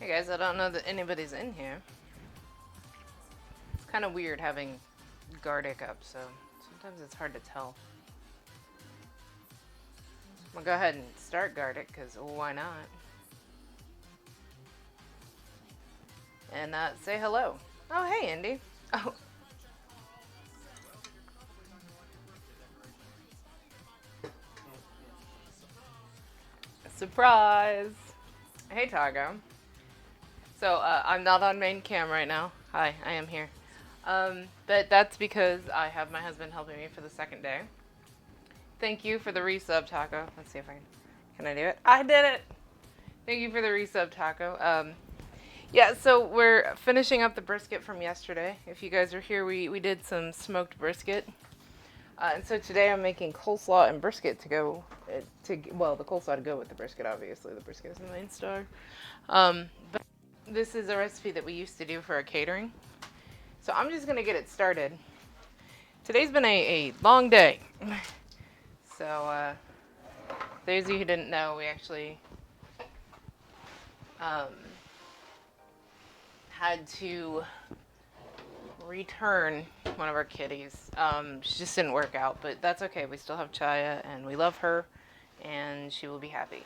Hey guys, I don't know that anybody's in here. It's kind of weird having Gardic up, so sometimes it's hard to tell. I'm gonna go ahead and start Gardic, because why not? And say hello. Oh, hey, Indy. Oh. Surprise! Hey, Tago. So, I'm not on main cam right now. Hi, I am here. But that's because I have my husband helping me for the second day. Thank you for the resub, Taco. Let's see if I can. Can I do it? I did it! Thank you for the resub, Taco. Yeah, so we're finishing up the brisket from yesterday. If you guys are here, we did some smoked brisket. And so today I'm making coleslaw and brisket to go, the coleslaw to go with the brisket, obviously. The brisket is the main star. But this is a recipe that we used to do for our catering. So I'm just going to get it started. Today's been a long day. So, those of you who didn't know, we actually had to return one of our kitties. She just didn't work out, but that's okay. We still have Chaya, and we love her, and she will be happy.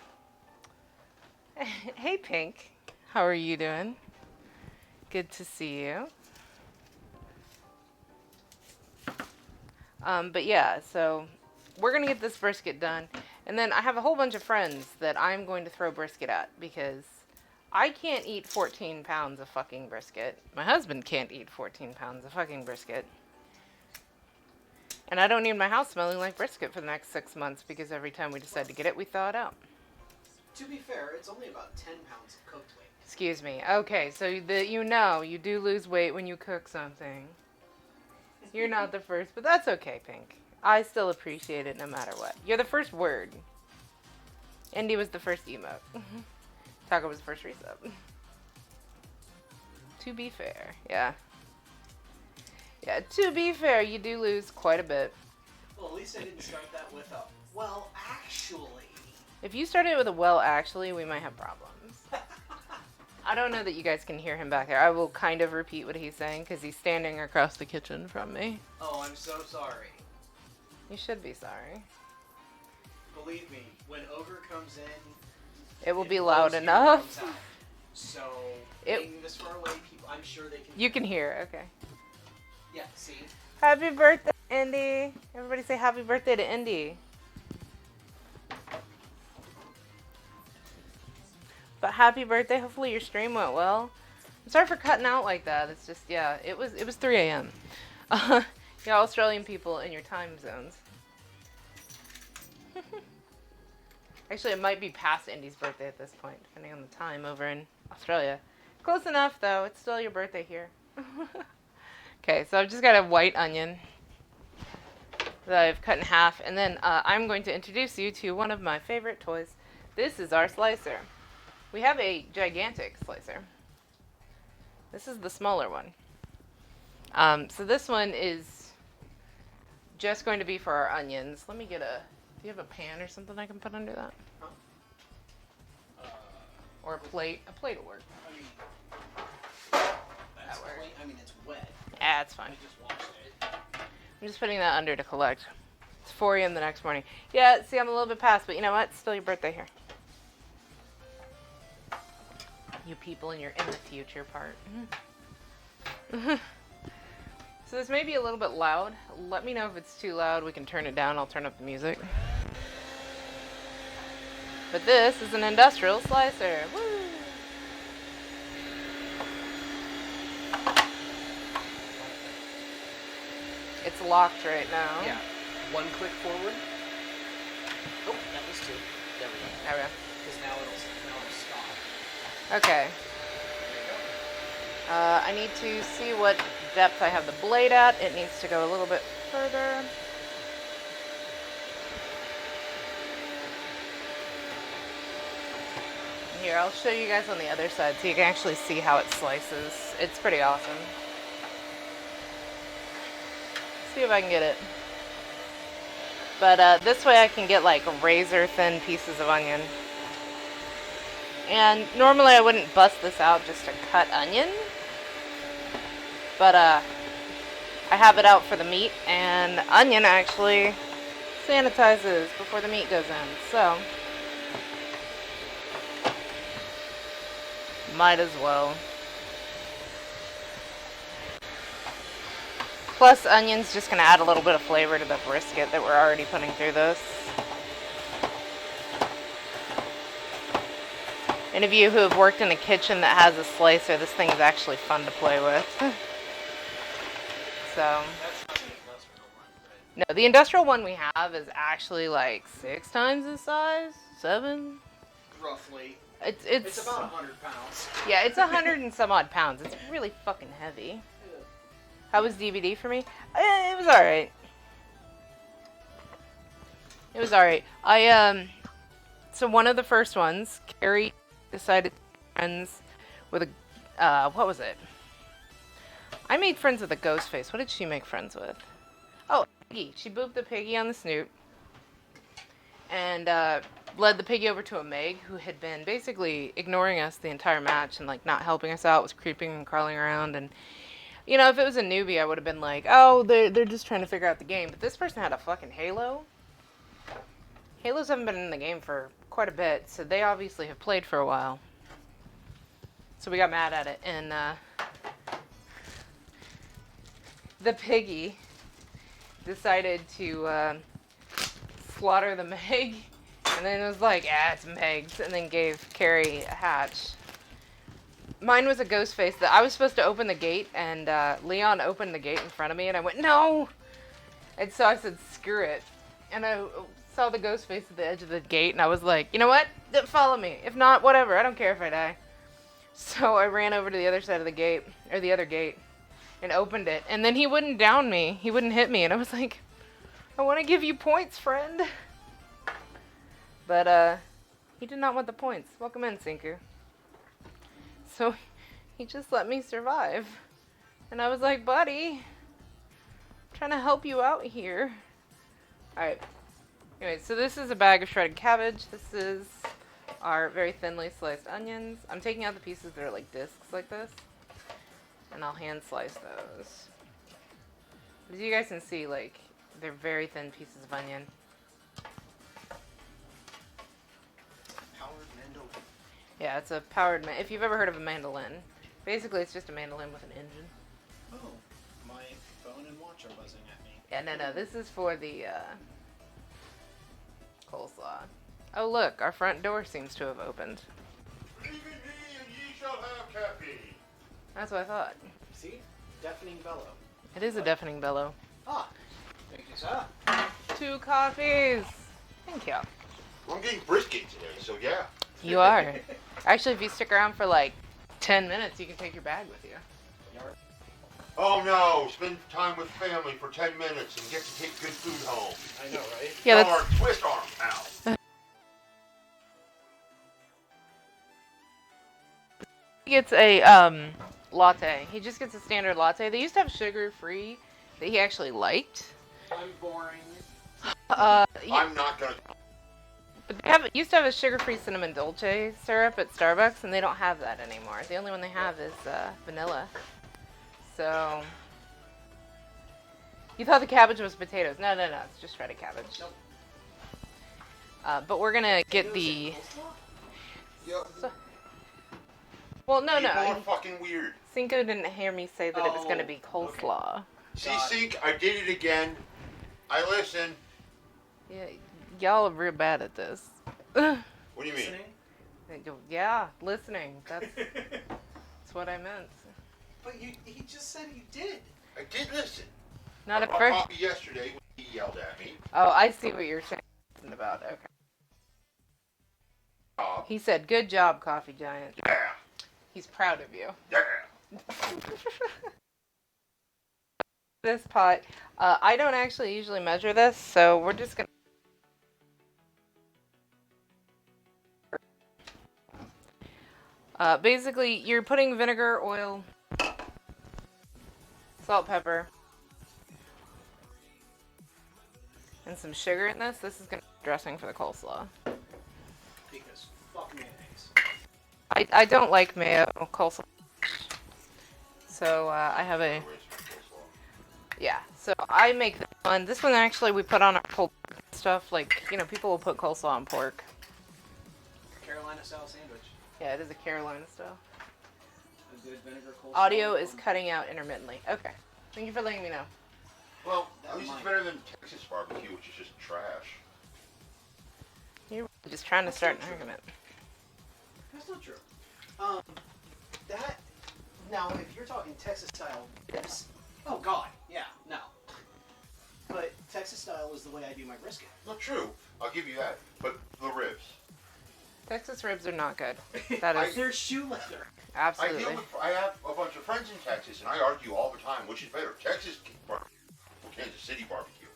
Hey, Pink. How are you doing? Good to see you. But yeah, so we're going to get this brisket done. And then I have a whole bunch of friends that I'm going to throw brisket at because I can't eat 14 pounds of fucking brisket. My husband can't eat 14 pounds of fucking brisket. And I don't need my house smelling like brisket for the next 6 months because every time we decide to get it, we thaw it out. To be fair, it's only about 10 pounds of cooked weight. Excuse me. Okay, so you do lose weight when you cook something. You're not the first, but that's okay, Pink. I still appreciate it no matter what. You're the first word. Indy was the first emote. Taco was the first resub. To be fair, yeah. Yeah, to be fair, you do lose quite a bit. Well, at least I didn't start that with a, well, actually. If you started with a well, actually, we might have problems. I don't know that you guys can hear him back there. I will kind of repeat what he's saying because he's standing across the kitchen from me. Oh, I'm so sorry. You should be sorry. Believe me, when Ogre comes in, it will be loud enough. So, being this far away, people, I'm sure they can. You can hear, okay. Yeah, see? Happy birthday, Indy. Everybody say happy birthday to Indy. But happy birthday. Hopefully your stream went well. I'm sorry for cutting out like that. It's just, yeah, it was 3 a.m. Yeah, Australian people in your time zones. Actually, it might be past Indy's birthday at this point, depending on the time over in Australia. Close enough, though. It's still your birthday here. Okay, so I've just got a white onion that I've cut in half. And then I'm going to introduce you to one of my favorite toys. This is our slicer. We have a gigantic slicer. This is the smaller one. So this one is just going to be for our onions. Let me get do you have a pan or something I can put under that? Or a plate? A plate will work. I mean, that's clean. I mean, it's wet. Ah, it's fine. I just washed it. I'm just putting that under to collect. It's 4 a.m. the next morning. Yeah, see, I'm a little bit past, but you know what? It's still your birthday here. You people in your in the future part. So this may be a little bit loud. Let me know if it's too loud. We can turn it down. I'll turn up the music. But this is an industrial slicer. Woo! It's locked right now. Yeah. One click forward. Oh, that was two. There we go. There we go. Because now it'll stop. Okay. I need to see what depth I have the blade at. It needs to go a little bit further. Here, I'll show you guys on the other side so you can actually see how it slices. It's pretty awesome. See if I can get it. But this way I can get like razor thin pieces of onion. And normally I wouldn't bust this out just to cut onion. But I have it out for the meat, and onion actually sanitizes before the meat goes in. So might as well. Plus, onion's just going to add a little bit of flavor to the brisket that we're already putting through this. Any of you who have worked in a kitchen that has a slicer, this thing is actually fun to play with. So, That's not the industrial one, no, the industrial one we have is actually like 6 times the size, 7. but roughly. It's about 100 pounds. Yeah, it's 100 and some odd pounds. It's really fucking heavy. How was DVD for me? It was alright. It was alright. So one of the first ones, Carrie decided to be friends with a, what was it? I made friends with a ghost face. What did she make friends with? Oh, piggy. She booped the piggy on the snoot. And, led the piggy over to a Meg who had been basically ignoring us the entire match and, like, not helping us out, was creeping and crawling around, and you know, if it was a newbie, I would have been like, oh, they're just trying to figure out the game. But this person had a fucking Halo. Halos haven't been in the game for quite a bit, so they obviously have played for a while. So we got mad at it, and the piggy decided to slaughter the Meg, and then it was like, it's Meg's, and then gave Carrie a hatch. Mine was a ghost face that I was supposed to open the gate, and Leon opened the gate in front of me, and I went, no! And so I said, screw it. And I saw the ghost face at the edge of the gate, and I was like, you know what? Follow me. If not, whatever. I don't care if I die. So I ran over to the other side of the gate, or the other gate, and opened it. And then he wouldn't down me. He wouldn't hit me. And I was like, I want to give you points, friend. But he did not want the points. Welcome in, Sinku. So he just let me survive. And I was like, buddy, I'm trying to help you out here. Alright. Anyway, so this is a bag of shredded cabbage. This is our very thinly sliced onions. I'm taking out the pieces that are like discs like this. And I'll hand slice those. As you guys can see, like, they're very thin pieces of onion. Yeah, it's a powered if you've ever heard of a mandolin. Basically, it's just a mandolin with an engine. Oh, my phone and watch are buzzing at me. Yeah, no, this is for the coleslaw. Oh, look, our front door seems to have opened. Leave me, and ye shall have caffeine. That's what I thought. See? Deafening bellow. It is a deafening bellow. Ah, thank you, sir. 2 coffees. Thank you. Well, I'm getting brisket today, so yeah. You are. Actually, if you stick around for like 10 minutes, you can take your bag with you. Oh no, spend time with family for 10 minutes and get to take good food home. I know, right? Yeah, Arm, twist arm, pal. He gets a latte. He just gets a standard latte. They used to have sugar-free that he actually liked. I'm boring. I'm not gonna. But they used to have a sugar-free cinnamon dolce syrup at Starbucks, and they don't have that anymore. The only one they have is vanilla. So, you thought the cabbage was potatoes. No, it's just shredded cabbage. Nope. But we're gonna get the... Yep. Well, no. People are fucking weird. Cinco didn't hear me say that it was gonna be coleslaw. Okay. See, Sink, I did it again. I listen. Yeah, y'all are real bad at this. What do you mean? Listening? Yeah, listening. That's what I meant. But he just said he did. I did listen. Not I at bought first. coffee yesterday when he yelled at me. Oh, I see what you're saying about. Okay. Uh, He said, "Good job, Coffee Giant." yeah, He's proud of you. yeah. This pot, I don't actually usually measure this, so we're just gonna. Basically, you're putting vinegar, oil, salt, pepper, and some sugar in this. This is gonna be dressing for the coleslaw. Because fuck mayonnaise. I don't like mayo coleslaw. So I have a, Ways to make coleslaw. yeah. So I make this one. This one actually we put on our pulled pork stuff. Like, people will put coleslaw on pork. Carolina style sandwich. Yeah, it is a Carolina style. A good vinegar coleslaw. Audio is cutting out intermittently. Okay. Thank you for letting me know. Well, at least it's better than Texas barbecue, which is just trash. You're just trying to start an argument. That's not true. That now, if you're talking Texas style ribs, oh God, yeah, no. But Texas style is the way I do my brisket. Not true. I'll give you that. But the ribs. Texas ribs are not good. That is They're shoe leather. absolutely. I have a bunch of friends in Texas, and I argue all the time, which is better, Texas barbecue or Kansas City barbecue?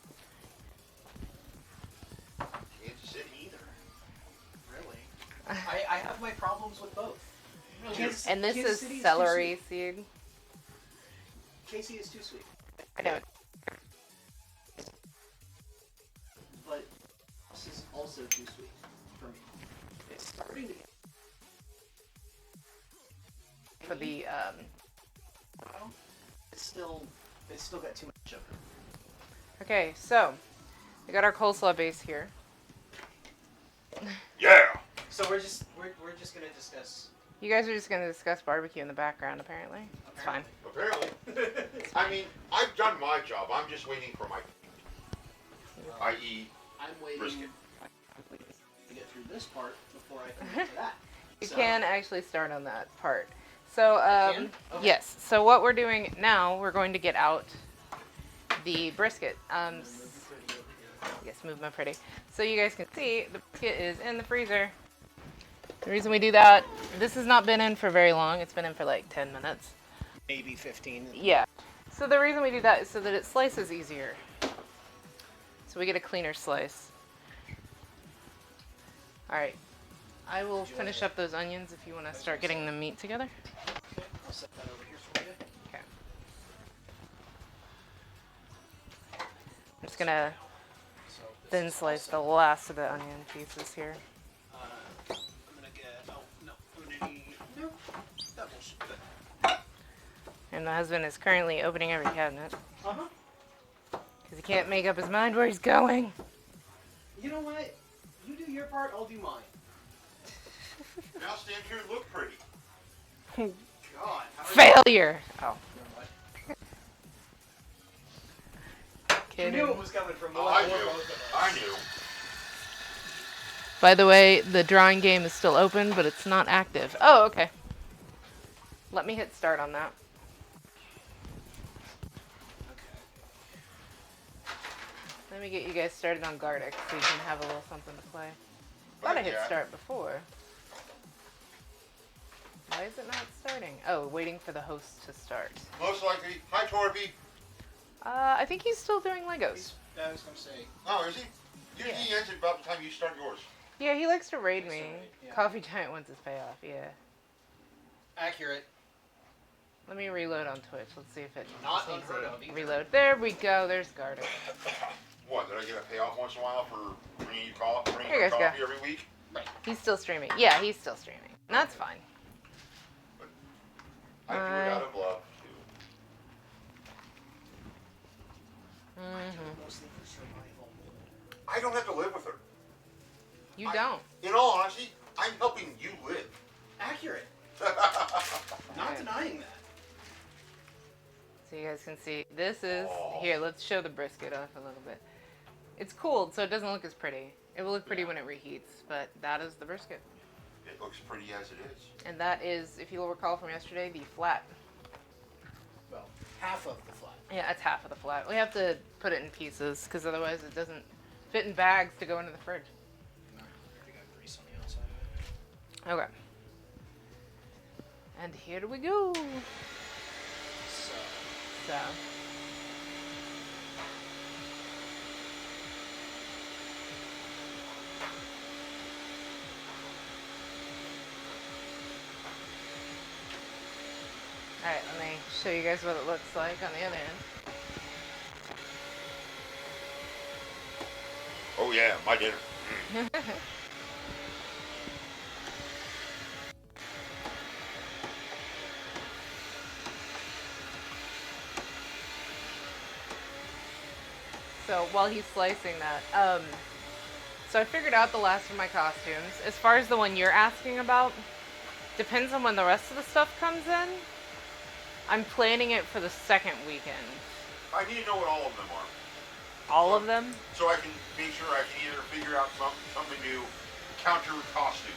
Kansas City. Either. Really. I have my problems with both. And this Kansas is City celery too seed. sweet. Casey is too sweet. I know. But this is also too sweet for me. It's starting to get For the it's still got too much sugar. okay, so we got our coleslaw base here. Yeah. So we're just gonna discuss. You guys are just gonna discuss barbecue in the background, apparently. It's fine. Apparently. I mean, I've done my job. I'm just waiting for my, i.e., I'm waiting brisket. to get through this part before I can get to that. You So- can actually start on that part. So, can? Okay. yes. So what we're doing now, we're going to get out the brisket. Yes, move my pretty. So you guys can see the brisket is in the freezer. The reason we do that, this has not been in for very long. It's been in for like 10 minutes. Maybe 15. Yeah. So the reason we do that is so that it slices easier. So we get a cleaner slice. All right. I will finish up those onions if you want to start getting the meat together. Okay, I'll set that over here for you. Okay. I'm just gonna So this thin is slice the also- last of the onion pieces here. I'm gonna get. Oh no, I'm gonna need. No, that will should be good. And my husband is currently opening every cabinet Uh huh. because he can't make up his mind where he's going. You know what? You do your part, I'll do mine. Now stand here and look pretty. God. How are Failure. Oh, You know what? You kidding. knew it was coming from Oh, one I or knew. both of us. I knew. By the way, the drawing game is still open, but it's not active. Oh, okay. Let me hit start on that. Okay. Let me get you guys started on Garlic so you can have a little something to play. Thought I hit Yeah. start before. Why is it not starting? Oh, waiting for the host to start. Most likely. Hi, Torby. I think he's still doing Legos. I was gonna say. Oh, is he? Usually Yeah. he ends at about the time you start yours. Yeah, he likes to raid me. Yeah. Coffee Giant wants his payoff, yeah. Accurate. Let me reload on Twitch. Let's see if it Not needs unheard a of either. reload. There we go. There's Garlic. What, did I get a payoff once in a while for bringing you coffee, Here you guys go. every week? He's still streaming. Yeah, he's still streaming. That's fine. I do it out of love, too. Mostly for survival. I don't have to live with her. You don't. In all honesty, I'm helping you live. Accurate. Not denying that. So you guys can see, this is, Oh. here, let's show the brisket off a little bit. It's cooled, so it doesn't look as pretty. It will look pretty when it reheats, but that is the brisket. It looks pretty as it is. And that is, if you'll recall from yesterday, the flat. Well, half of the flat. Yeah, that's half of the flat. We have to put it in pieces, because otherwise it doesn't fit in bags to go into the fridge. No, I already got grease on the outside of it. Okay. And here we go. So, So, alright, let me show you guys what it looks like on the other end. Oh yeah, my dinner. So while he's slicing that, so I figured out the last of my costumes. As far as the one you're asking about, depends on when the rest of the stuff comes in. I'm planning it for the second weekend. I need to know what all of them are. All of them? So I can make sure I can either figure out something new, counter costume.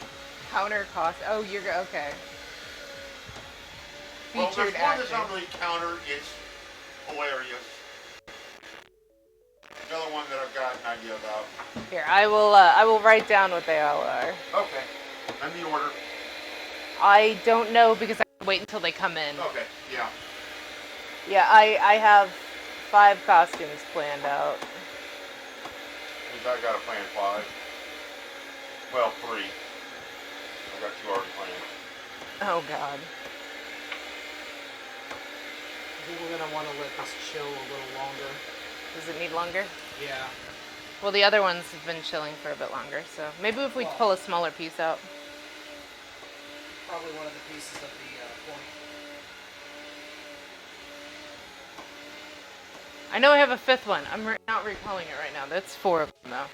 Counter cost. Oh, you're okay. Well, Featured there's one that's actor. not really counter. It's hilarious. Another one that I've got an idea about. Here, I will write down what they all are. Okay. And the order. I don't know because I have to wait until they come in. Okay. Yeah. Yeah, I have 5 costumes planned out. I got a plan 5. Well, 3. I got 2 already planned. Oh God. I think we're gonna want to let this chill a little longer. Does it need longer? Yeah. Well, the other ones have been chilling for a bit longer, so maybe if we pull a smaller piece out. Probably one of the pieces of the point. I know I have a 5th one. I'm not recalling it right now. That's 4 of them, though.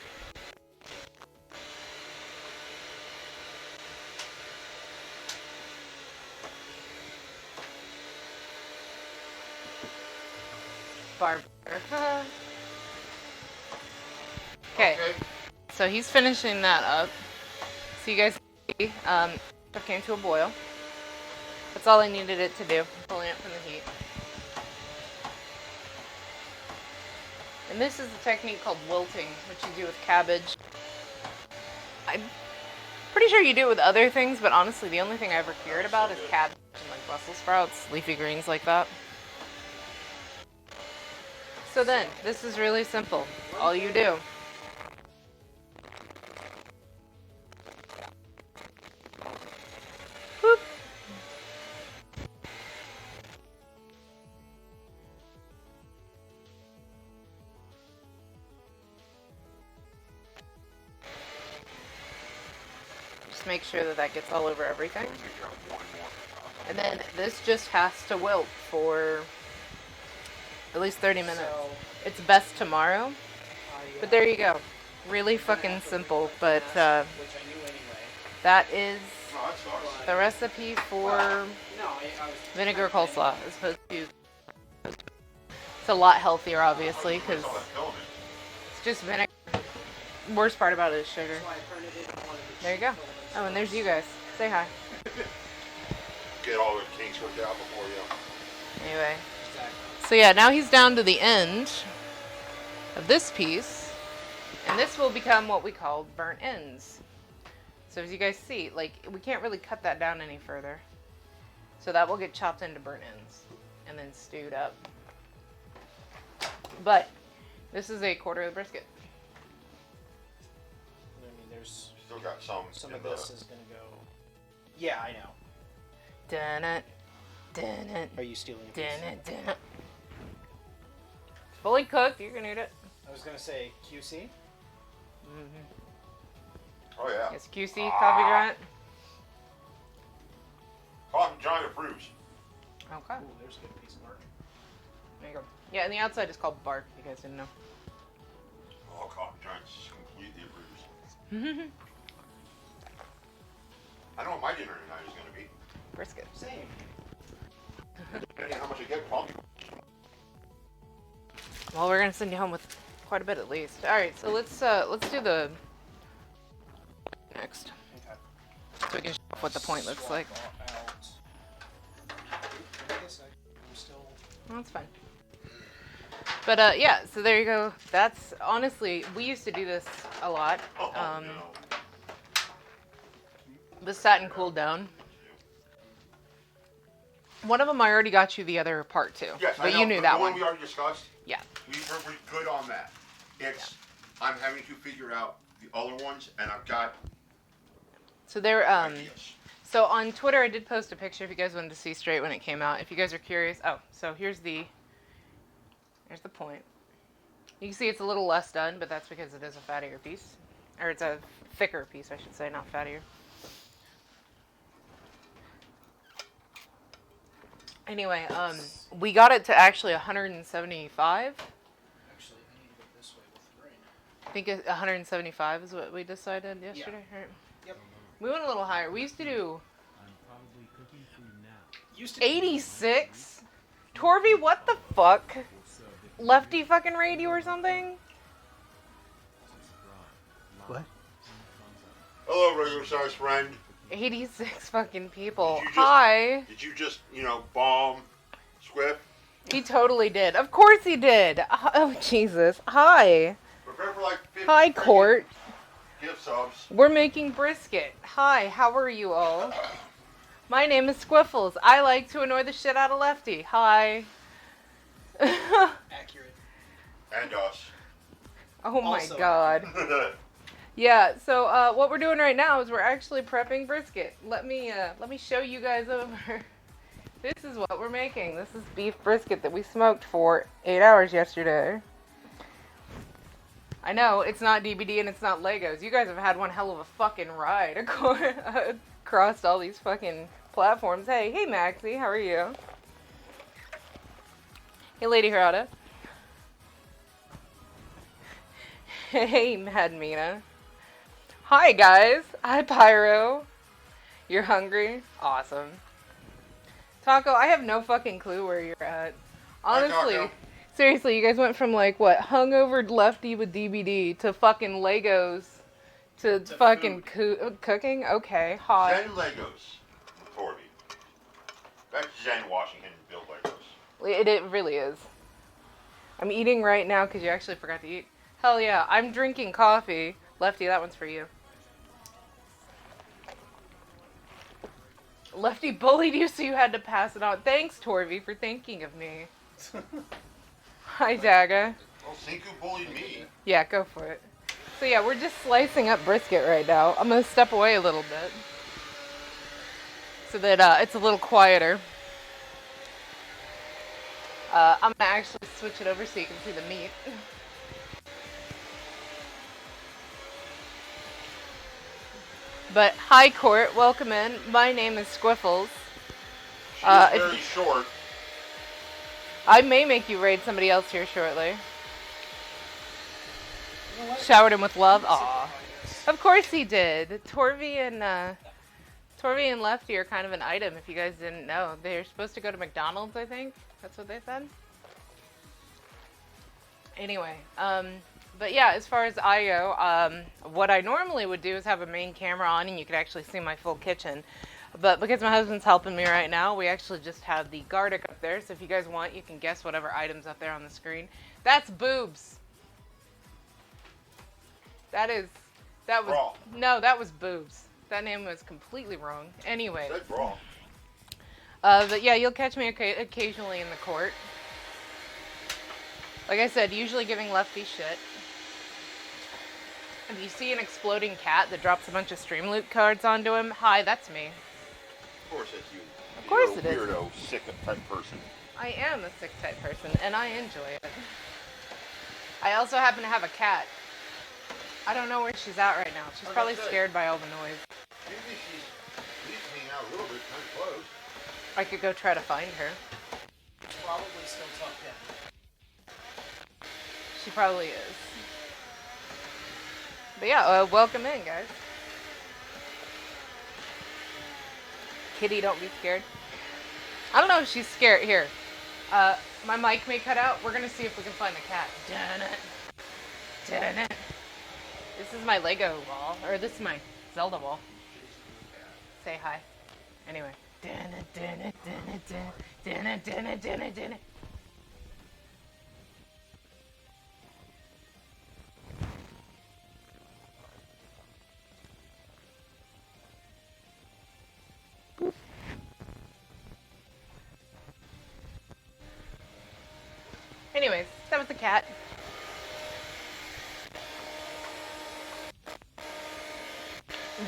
Barber. Okay. So he's finishing that up. So you guys see, it came to a boil. That's all I needed it to do. Pulling it from the heat. And this is a technique called wilting, which you do with cabbage. I'm pretty sure you do it with other things, but honestly, the only thing I ever cared about is cabbage and like Brussels sprouts, leafy greens like that. So then, this is really simple. All you do. Boop. Just make sure that that gets all over everything. And then this just has to wilt for at least 30 minutes. So, It's best tomorrow. But there you go. Really fucking simple, but which I knew anyway. that is No, that sucks. the recipe for No, I was vinegar coleslaw. As opposed to, it's a lot healthier, obviously, because All that filament. it's just vinegar. Worst part about it is sugar. That's why I printed it and wanted to There you go. fill it Oh, and there's you guys. Say hi. Get all the kinks worked out before you. Anyway. Exactly. So yeah, now he's down to the end of this piece, and this will become what we call burnt ends. So as you guys see, like, we can't really cut that down any further. So that will get chopped into burnt ends and then stewed up. But this is a quarter of the brisket. I mean, there's Still got some some in of the. this is gonna go. Yeah, I know. Dun it, dun it, Are you stealing a dun piece? it, dun it. It's fully cooked. You can eat it. I was gonna say QC. Oh yeah. Yes, QC coffee giant. Coffee Giant approves. Okay. Ooh, there's a good piece of work. There you go. Yeah, and the outside is called bark. If you guys didn't know. Oh, Coffee Giant completely approves. I know what my dinner tonight is going to be. Brisket. Same. Depending on how much I get, pumpkin. Well, we're gonna send you home with quite a bit at least. All right, so let's do the next, Okay. so we can show off what the point looks like. Swap out. I guess I'm still. Well, that's fine. But yeah, so there you go. That's honestly, we used to do this a lot. Oh, no. This sat and cooled down. One of them I already got you the other part too, Yes, but I know. you knew that the one. we already discussed. Yeah. We're good on that. It's I'm having to figure out the other ones, and I've got So there, ideas. so on Twitter I did post a picture if you guys wanted to see straight when it came out. If you guys are curious, oh, so here's the point. You can see it's a little less done, but that's because it is a fattier piece, or it's a thicker piece, I should say, not fattier. Anyway, we got it to actually 175. Actually, I need to get this think 175 is what we decided yesterday. Right? Yep. We went a little higher. We used to do I'm probably cooking food now. Used to 86. Torby, what the fuck? Lefty fucking raid you or something? What? Hello, regular size friend. 86 fucking people. Did you just- Hi. Did you just, bomb Squiff? He totally did. Of course he did. Oh, Jesus. Hi. Prepare for like 50 Hi, Court. gift subs. We're making brisket. Hi, how are you all? My name is Squiffles. I like to annoy the shit out of Lefty. Hi. Accurate. And us. Oh my Also god. Yeah, so what we're doing right now is we're actually prepping brisket. Let me show you guys over. This is what we're making. This is beef brisket that we smoked for 8 hours yesterday. I know, it's not DBD and it's not Legos. You guys have had one hell of a fucking ride across all these fucking platforms. Hey Maxie, how are you? Hey Lady Hirata. Hey Mad Mina. Hi guys. Hi Pyro. You're hungry? Awesome. Taco, I have no fucking clue where you're at. Honestly, Taco. seriously, you guys went from like what, hungover Lefty with DBD to fucking Legos to fucking cooking? Okay, hot. Zen Legos. Torby. That's Zen Washington built Legos. It really is. I'm eating right now because you actually forgot to eat. Hell yeah, I'm drinking coffee. Lefty, that one's for you. Lefty bullied you, so you had to pass it on. Thanks, Torvy, for thinking of me. Hi, Daga. Well, Sinku bullied me. Yeah, go for it. So yeah, we're just slicing up brisket right now. I'm gonna step away a little bit so that it's a little quieter. I'm gonna actually switch it over so you can see the meat. But hi, Court. Welcome in. My name is Squiffles. She's very short. I may make you raid somebody else here shortly. You know what? Showered him with love. Aw. Simplify this. Of course he did. Torvy and Lefty are kind of an item. If you guys didn't know, they're supposed to go to McDonald's. I think that's what they said. Anyway, but yeah, as far as I go, what I normally would do is have a main camera on and you could actually see my full kitchen. But because my husband's helping me right now, we actually just have the Gardic up there. So if you guys want, you can guess whatever item's up there on the screen. That's boobs. That was, Bra. no, that was boobs. That name was completely wrong. Anyway. Said bra. But yeah, you'll catch me occasionally in the court. Like I said, usually giving Lefty shit. If you see an exploding cat that drops a bunch of stream loot cards onto him, hi, that's me. Of course it's you. Of course You're it a is. weirdo, sick type person. I am a sick type person, and I enjoy it. I also happen to have a cat. I don't know where she's at right now. She's probably scared by all the noise. Maybe she's leaving out a little bit, kind of close. I could go try to find her. Probably still tucked in. She probably is. But yeah, welcome in, guys. Kitty, don't be scared. I don't know if she's scared. Here. My mic may cut out. We're gonna see if we can find the cat. Dun-dun. This is my Lego wall. Or this is my Zelda wall. Say hi. Anyway. Anyways, that was the cat. Did you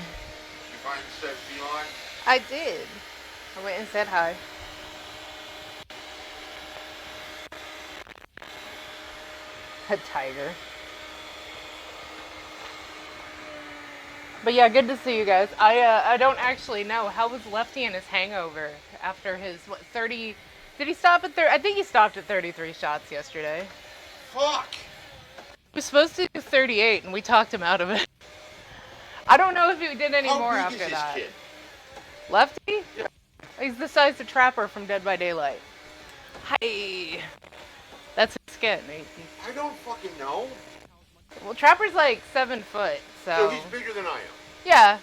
find the said feline? I did. I went and said hi. A tiger. But yeah, good to see you guys. I don't actually know. How was Lefty and his hangover after his, 30... Did he stop at 30? I think he stopped at 33 shots yesterday. Fuck! was supposed to do 38, and we talked him out of it. I don't know if he did any How more big after is this that. kid? Lefty? Yeah. He's the size of Trapper from Dead by Daylight. Hi. That's his skin. I don't fucking know. Well, Trapper's like 7 foot, So he's bigger than I am. yeah.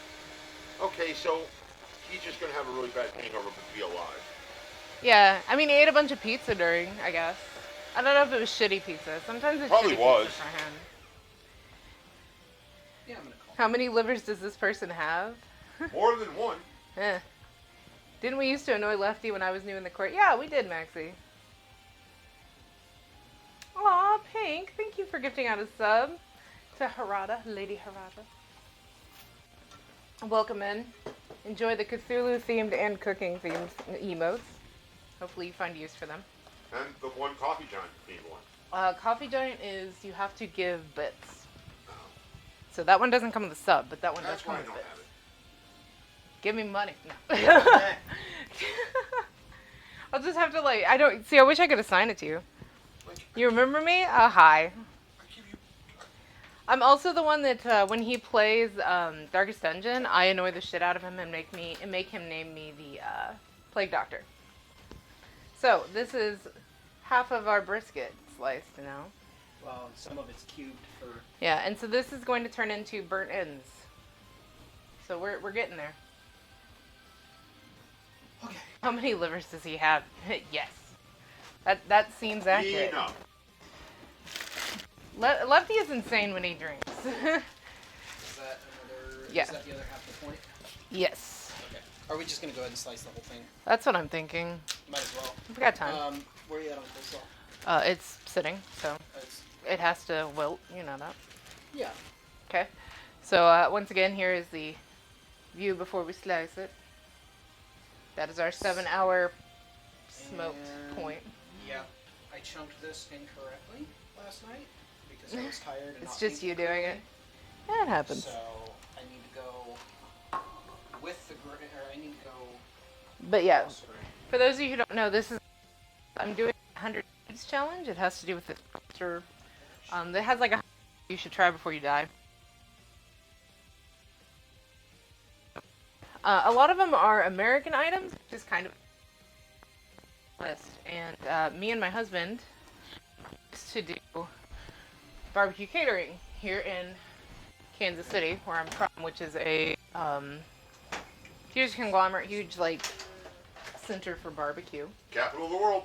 Okay, so he's just gonna have a really bad hangover but be alive. Yeah. I mean, he ate a bunch of pizza during, I guess. I don't know if it was shitty pizza. Sometimes it's Probably shitty was. pizza for him. Yeah, I'm gonna call. How many livers does this person have? More than one. Eh. Didn't we used to annoy Lefty when I was new in the court? Yeah, we did, Maxie. Aw, Pink. Thank you for gifting out a sub to Harada, Lady Harada. Welcome in. Enjoy the Cthulhu-themed and cooking-themed emotes. Hopefully you find use for them. And the one coffee giant themed one. Coffee Giant is you have to give bits. So that one doesn't come with a sub, but that one That's does come why I with don't bits. have it. Give me money. No. I'll just have to I wish I could assign it to you. You remember me? Hi. I'm also the one that when he plays Darkest Dungeon, I annoy the shit out of him and make him name me the Plague Doctor. So this is half of our brisket sliced now. Well, some of it's cubed for. Yeah, and so this is going to turn into burnt ends. So we're getting there. Okay. How many livers does he have? Yes. That seems accurate. Enough. Lefty is insane when he drinks. Is that another? Yeah. Is that the other half of the point? Yes. Okay. Are we just gonna go ahead and slice the whole thing? That's what I'm thinking. Might as well. We've got time. Where are you at on coleslaw? It's sitting, so it has to wilt. You know that. Yeah. Okay. So once again, here is the view before we slice it. That is our 7-hour smoked point. Yeah. I chunked this incorrectly last night because I was tired and It's not just you thinking doing clearly. it. Yeah, it happens. So I need to go with the I need to go. But yeah, cross grain. for those of you who don't know, I'm doing a 100 Days challenge. It has to do with the culture. It has like you should try before you die. A lot of them are American items, which is kind of list. And me and my husband used to do barbecue catering here in Kansas City, where I'm from, which is a huge conglomerate, huge center for barbecue. Capital of the world.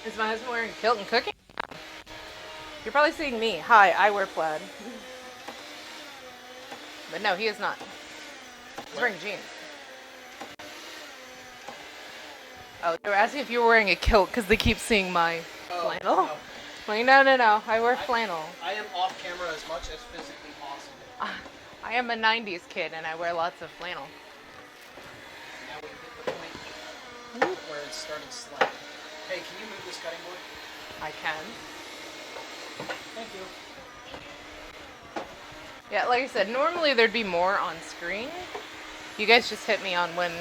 Is my husband wearing a kilt and cooking? You're probably seeing me. Hi, I wear plaid. But no, he is not. He's wearing jeans. Oh, they were asking if you were wearing a kilt because they keep seeing my flannel. No. Like, no. I wear flannel. I am off camera as much as physically possible. I am a 90s kid and I wear lots of flannel. Now we hit the point where it's starting to slide. Hey, can you move this cutting board? I can. Thank you. Yeah, like I said, normally there'd be more on screen. You guys just hit me on when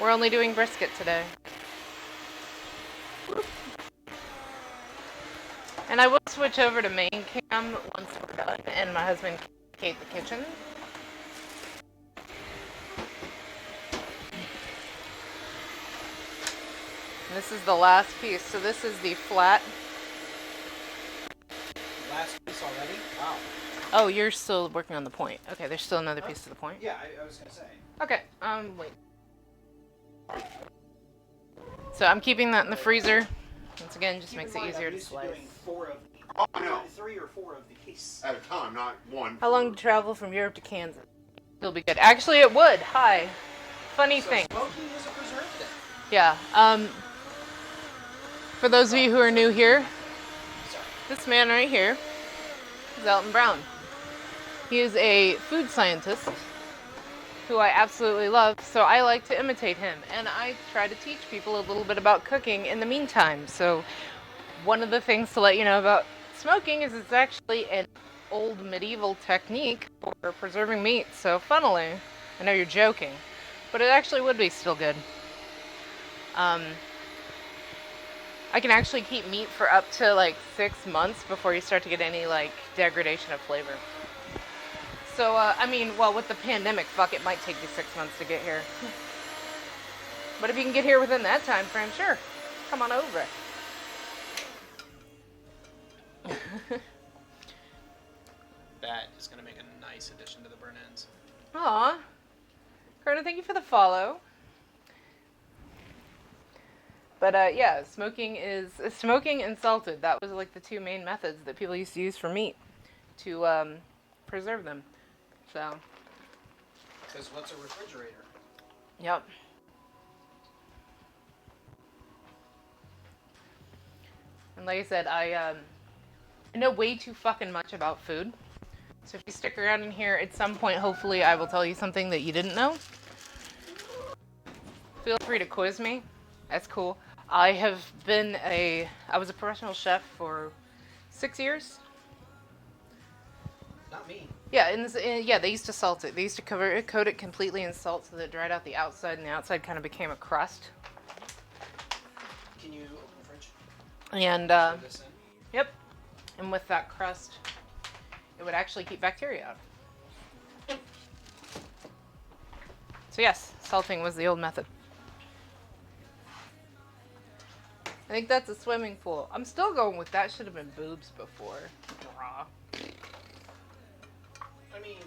we're only doing brisket today. And I will switch over to main cam once we're done and my husband can vacate the kitchen. And this is the last piece. So this is the flat. Last piece already? Wow. Oh, you're still working on the point. Okay, there's still another piece to the point. Yeah, I was gonna say. Okay, wait. So I'm keeping that in the freezer. Once again, just Keep makes in it mind, easier I'm to used slice. doing 4 of Oh, I know. 3 or 4 of these. At a time, not one. How long to travel from Europe to Kansas? It'll be good. Actually, it would. Hi. Funny So thing. smoking is a preserve then. Yeah. For those of you who are new here, Sorry. this man right here is Elton Brown. He is a food scientist who I absolutely love, so I like to imitate him. And I try to teach people a little bit about cooking in the meantime. So one of the things to let you know about smoking is it's actually an old medieval technique for preserving meat. So funnily, I know you're joking, but it actually would be still good. I can actually keep meat for up to like 6 months before you start to get any like degradation of flavor. So, I mean, well, with the pandemic, fuck, it might take you 6 months to get here. But if you can get here within that time frame, sure, come on over. That is going to make a nice addition to the burn ends. Aw. Corona, thank you for the follow. But yeah, smoking and salted. That was like the two main methods that people used to use for meat to preserve them. So. Because what's a refrigerator? Yep. And like I said, I know way too fucking much about food. So if you stick around in here, at some point, hopefully, I will tell you something that you didn't know. Feel free to quiz me. That's cool. I was a professional chef for 6 years. Not me. Yeah, they used to salt it. They used to coat it completely in salt so that it dried out the outside, and the outside kind of became a crust. Can you open the fridge? And, Throw this in? yep. And with that crust, it would actually keep bacteria out. So yes, salting was the old method. I think that's a swimming pool. I'm still going with that should have been boobs before. Bra. I mean,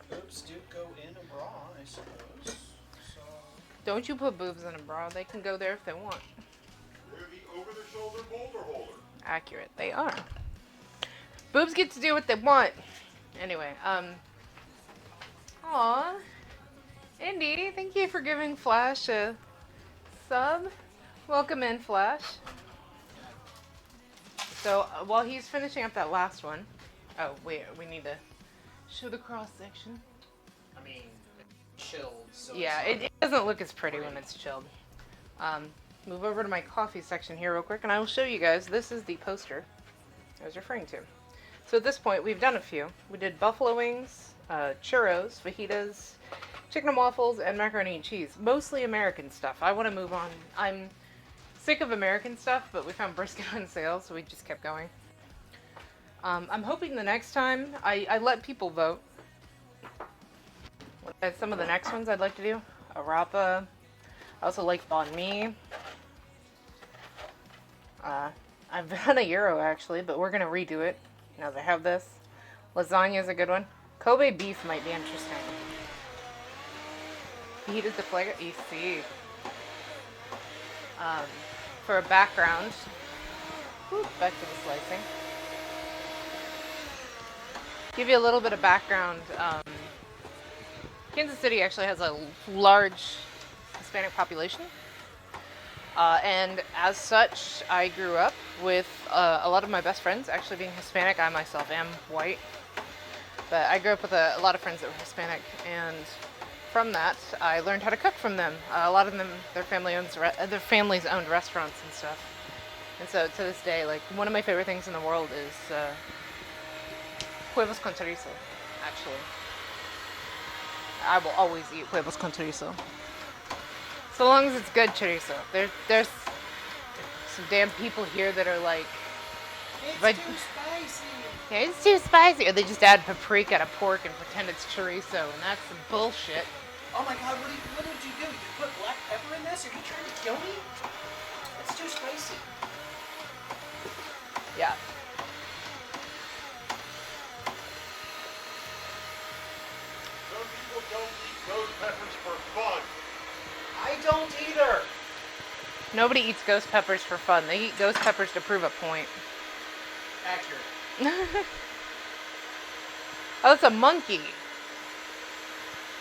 boobs do go in a bra, I suppose. So. Don't you put boobs in a bra. They can go there if they want. They're the over-the-shoulder boulder holder. Accurate. They are. Boobs get to do what they want. Anyway, Aw. Indy, thank you for giving Flash a sub. Welcome in, Flash. So, while he's finishing up that last one... Oh, wait, we need to show the cross-section. I mean, chilled, so Yeah, it doesn't look as pretty when it's chilled. Move over to my coffee section here real quick, and I will show you guys. This is the poster I was referring to. So at this point, we've done a few. We did buffalo wings, churros, fajitas, chicken and waffles, and macaroni and cheese. Mostly American stuff. I want to move on. I'm sick of American stuff, but we found brisket on sale, so we just kept going. I'm hoping the next time, I let people vote. Some of the next ones I'd like to do. Arapa. I also like banh mi. I've done a gyro actually, but we're going to redo it. Now that I have this. Lasagna is a good one. Kobe beef might be interesting. Fajitas de flaga, EC. For a background, back to the slicing. Give you a little bit of background. Kansas City actually has a large Hispanic population. And as such, I grew up with a lot of my best friends actually being Hispanic. I myself am white. But I grew up with a lot of friends that were Hispanic. And from that, I learned how to cook from them. A lot of them, their families owned restaurants and stuff. And so to this day, like, one of my favorite things in the world is huevos con chorizo, actually. I will always eat huevos con chorizo. So long as it's good chorizo. There's some damn people here that are like... It's too spicy! Yeah, it's too spicy. Or they just add paprika to pork and pretend it's chorizo, and that's some bullshit. Oh my god, what did you do? You put black pepper in this? Are you trying to kill me? That's too spicy. Yeah. Some people don't eat ghost peppers for fun. I don't either. Nobody eats ghost peppers for fun. They eat ghost peppers to prove a point. Accurate. Oh, it's a monkey.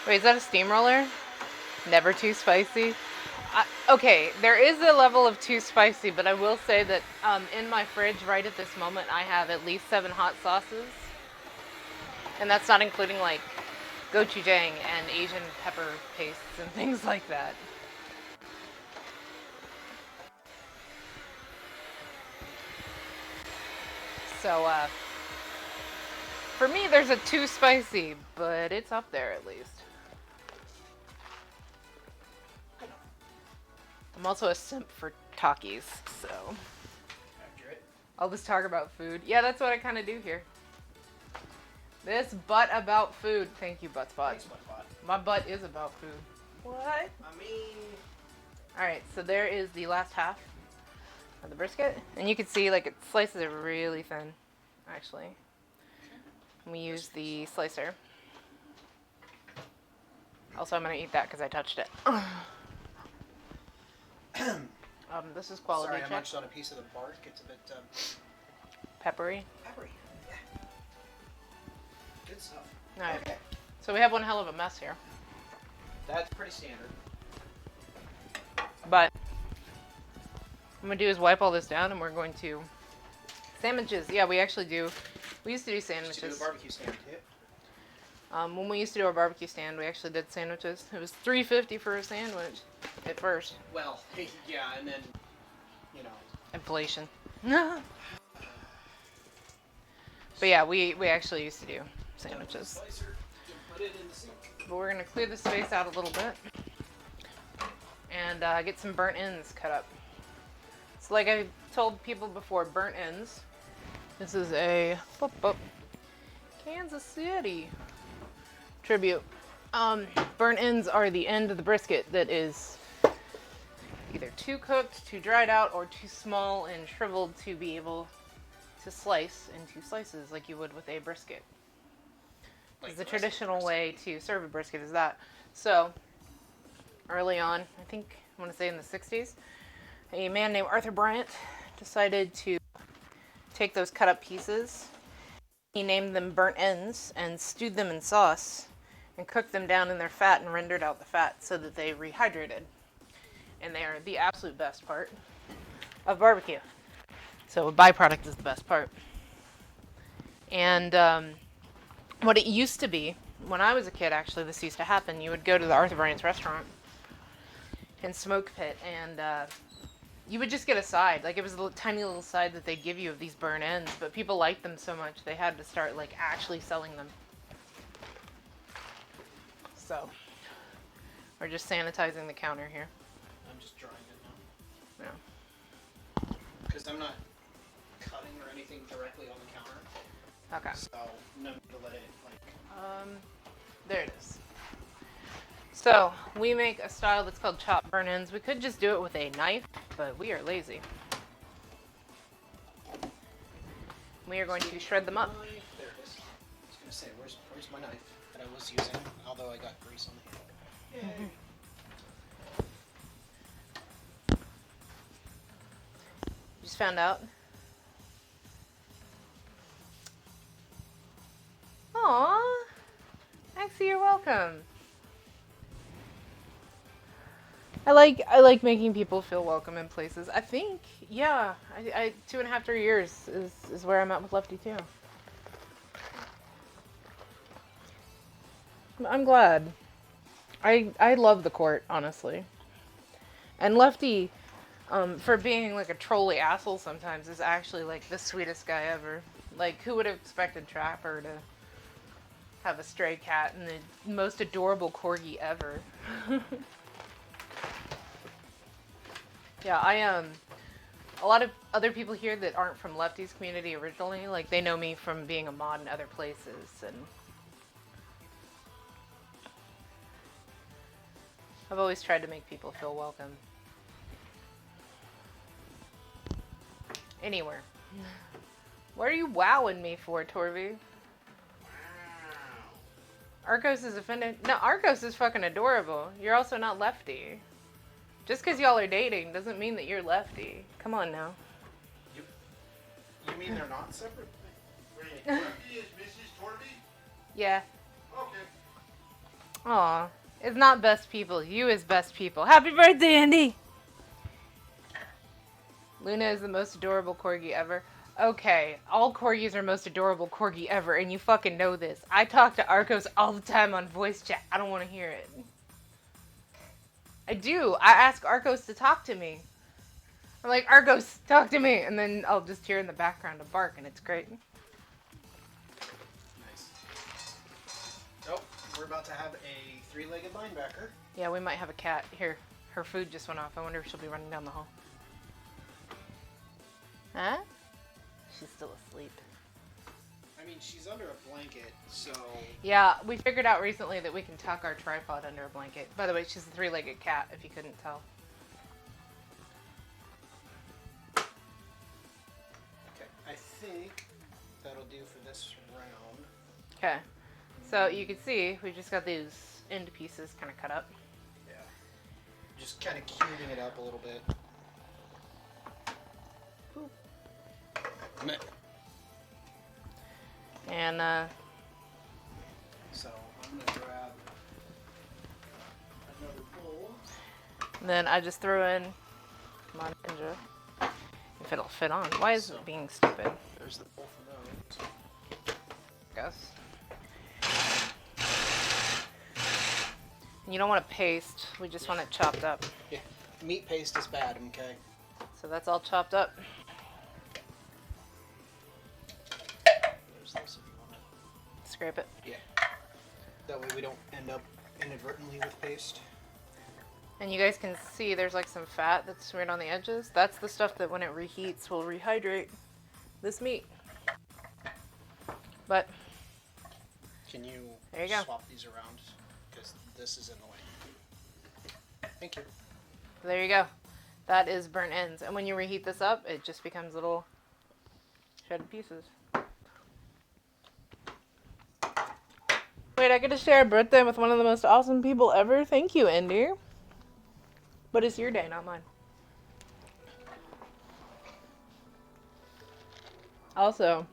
Wait, is that a steamroller? Never too spicy? Okay, there is a level of too spicy, but I will say that in my fridge right at this moment, I have at least 7 hot sauces. And that's not including, like, gochujang and Asian pepper pastes and things like that. So, for me, there's a too spicy, but it's up there at least. I'm also a simp for Takis, so Accurate. all this talk about food. Yeah, that's what I kind of do here. This butt about food. Thank you, Butt Spot. Thanks, Butt. My butt is about food. What? I mean, Alright, so there is the last half of the brisket. And you can see, like, it slices it really thin, actually. And we use the slicer. Also, I'm going to eat that because I touched it. This is quality sorry, I check. munched on a piece of the bark. It's a bit Peppery. peppery. Yeah. Good stuff. Alright, Okay. so we have one hell of a mess here. That's pretty standard. But what I'm going to do is wipe all this down and we're going to... Sandwiches. Yeah, we actually do. We used to do Used sandwiches. to do a barbecue stand too. When we used to do our barbecue stand, we actually did sandwiches. It was $3.50 for a sandwich at first. Well, yeah, and then, you know. Inflation. But yeah, we actually used to do sandwiches. Slicer, put it in the sink. But we're going to clear the space out a little bit and get some burnt ends cut up. So like I told people before, burnt ends. This is a Kansas City tribute. Burnt ends are the end of the brisket that is either too cooked, too dried out, or too small and shriveled to be able to slice into slices like you would with a brisket. Like The the traditional way to serve a brisket is that. So, early on, I think, I want to say in the 60s, a man named Arthur Bryant decided to take those cut up pieces. He named them burnt ends and stewed them in sauce and cooked them down in their fat and rendered out the fat so that they rehydrated. And they are the absolute best part of barbecue. So a byproduct is the best part. And what it used to be, when I was a kid, actually, this used to happen. You would go to the Arthur Bryant's restaurant and smoke pit, and you would just get a side. Like, it was a tiny little side that they'd give you of these burnt ends, but people liked them so much they had to start, like, actually selling them. So, we're just sanitizing the counter here. I'm just drying it now. Yeah. Because I'm not cutting or anything directly on the counter. Okay. So, no need to let it, like... There it is. So, we make a style that's called chopped burnt ends. We could just do it with a knife, but we are lazy. We are going to shred them up. Knife. There it is. I was going to say, where's my knife that I was using, although I got grease on the handle. Yay. Just found out. Aww. Axie, you're welcome. I like making people feel welcome in places. I think, yeah, I 2.5, 3 years is where I'm at with Lefty too. I'm glad. I love the court, honestly. And Lefty, for being like a trolly asshole sometimes, is actually like the sweetest guy ever. Like, who would have expected Trapper to have a stray cat and the most adorable corgi ever? Yeah, a lot of other people here that aren't from Lefty's community originally, like, they know me from being a mod in other places, and I've always tried to make people feel welcome. Anywhere. What are you wowing me for, Torvy? Arcos is offended. No, Arcos is fucking adorable. You're also not Lefty. Just because y'all are dating doesn't mean that you're Lefty. Come on now. You mean they're not separate? Wait, Torby is Mrs. Torby? Yeah. Okay. Aw. It's not best people. You is best people. Happy birthday, Andy! Luna is the most adorable corgi ever. Okay, all corgis are most adorable corgi ever, and you fucking know this. I talk to Arcos all the time on voice chat. I don't want to hear it. I do. I ask Arcos to talk to me. I'm like, Arcos, talk to me! And then I'll just hear in the background a bark, and it's great. Nice. Oh, we're about to have a 3-legged linebacker. Yeah, we might have a cat. Here, her food just went off. I wonder if she'll be running down the hall. Huh? She's still asleep. I mean, she's under a blanket, so... Yeah, we figured out recently that we can tuck our tripod under a blanket. By the way, she's a three-legged cat, if you couldn't tell. Okay, I think that'll do for this round. Okay. So you can see, we just got these end pieces kind of cut up. Yeah. Just kind of cubing it up a little bit. And, So, I'm going to grab another bowl. then I just threw in my Ninja. If it'll fit on. Why is it being stupid? There's the bowl for those. Guess. You don't want it paste. We just want it chopped up. Yeah, meat paste is bad, okay? So that's all chopped up. There's this if you want to. Scrape it. Yeah. That way we don't end up inadvertently with paste. And you guys can see there's like some fat that's right on the edges. That's the stuff that when it reheats will rehydrate this meat. But Can you, There you go. swap these around? Because this is in the way. Thank you. there you go. That is burnt ends. And when you reheat this up, it just becomes little shredded pieces. Wait, I get to share a birthday with one of the most awesome people ever. Thank you, Indy. But it's your day, not mine. Also,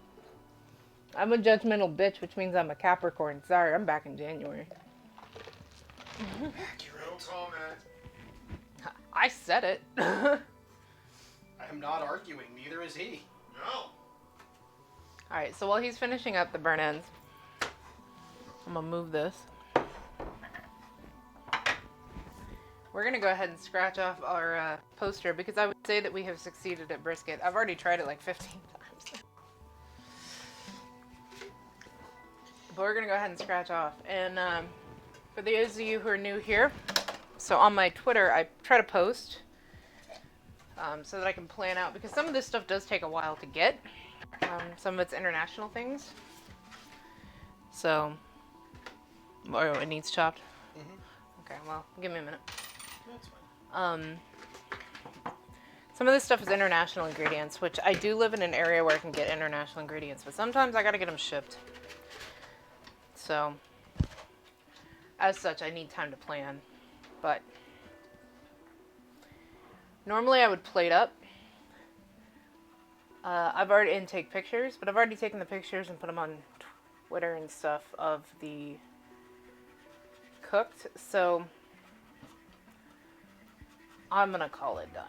I'm a judgmental bitch, which means I'm a Capricorn. Sorry, I'm back in January. No comment. I said it. I'm not arguing, neither is he. No. Alright, so while he's finishing up the burn ends, I'm gonna move this. We're gonna go ahead and scratch off our poster because I would say that we have succeeded at brisket. I've already tried it like 15 times. But we're gonna go ahead and scratch off. And for those of you who are new here, so on my Twitter, I try to post so that I can plan out because some of this stuff does take a while to get. Some of it's international things. So, oh, it needs chopped? Okay, well, give me a minute. That's fine. Some of this stuff is international ingredients, which I do live in an area where I can get international ingredients, but sometimes I gotta get them shipped. So, as such, I need time to plan. But, normally I would plate up. I've already take pictures, but I've already taken the pictures and put them on Twitter and stuff of the cooked, so I'm gonna call it done.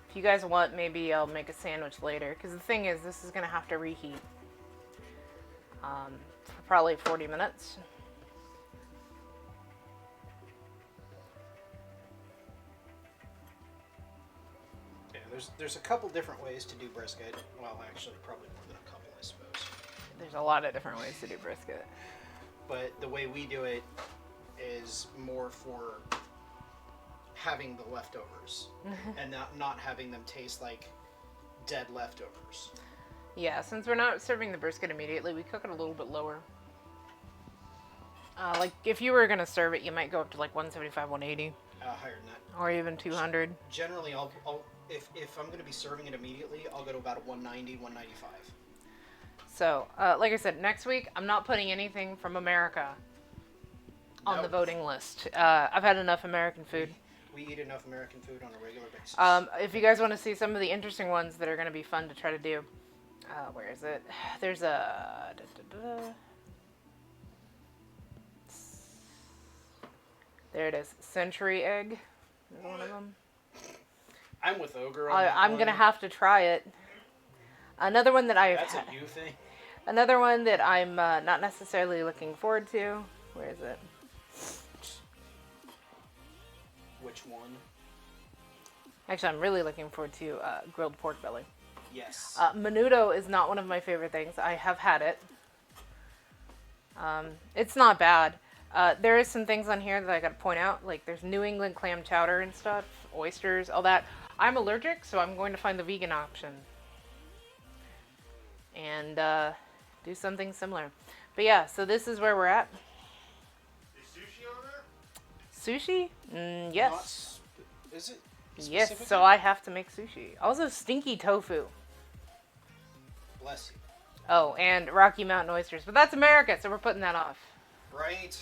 If you guys want, maybe I'll make a sandwich later, because the thing is, this is gonna have to reheat for probably 40 minutes. Yeah, there's a couple different ways to do brisket. Well, actually, probably more than a couple, I suppose. There's a lot of different ways to do brisket. But the way we do it is more for having the leftovers and not having them taste like dead leftovers. Yeah, since we're not serving the brisket immediately, we cook it a little bit lower. Like, if you were going to serve it, you might go up to like 175, 180. Higher than that. Or even 200. Generally, I'll if I'm going to be serving it immediately, I'll go to about a 190, 195. So, like I said, next week, I'm not putting anything from America on the Nope. voting list. I've had enough American food. We eat enough American food on a regular basis. If you guys want to see some of the interesting ones that are going to be fun to try to do, where is it? There's a... There it is. Century egg is one of them. I'm with Ogre on that I'm one. going to have to try it. Another one that That's a you thing. Another one that I'm not necessarily looking forward to. Where is it? Which one? Actually, I'm really looking forward to grilled pork belly. Yes. Menudo is not one of my favorite things. I have had it. It's not bad. There is some things on here that I gotta point out. Like there's New England clam chowder and stuff, oysters, all that. I'm allergic, so I'm going to find the vegan option and do something similar. But yeah, so this is where we're at. Is sushi on there? Sushi? Yes. Is it? Yes, specifically? so I have to make sushi. Also stinky tofu. Bless you. Oh, and Rocky Mountain oysters. But that's America, so we're putting that off. Right.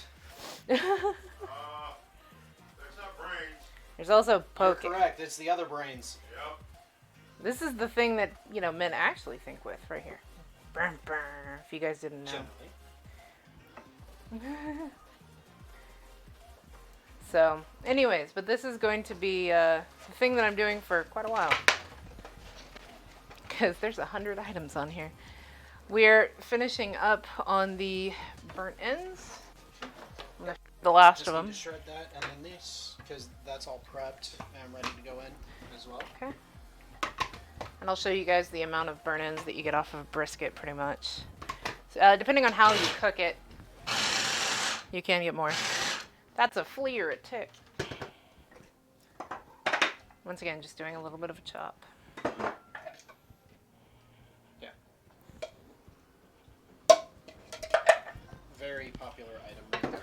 That's not brains. There's also You're poke. correct. It's the other brains. Yep. This is the thing that, men actually think with right here. Burn, burn, if you guys didn't know. Generally. So, anyways, but this is going to be the thing that I'm doing for quite a while. Because there's 100 items on here. We're finishing up on the burnt ends. The last Just of need them. to shred that and then this, because that's all prepped and ready to go in as well. Okay. And I'll show you guys the amount of burnt ends that you get off of brisket, pretty much. So, depending on how you cook it, you can get more. That's a flea or a tick. Once again, just doing a little bit of a chop. Yeah. Very popular item right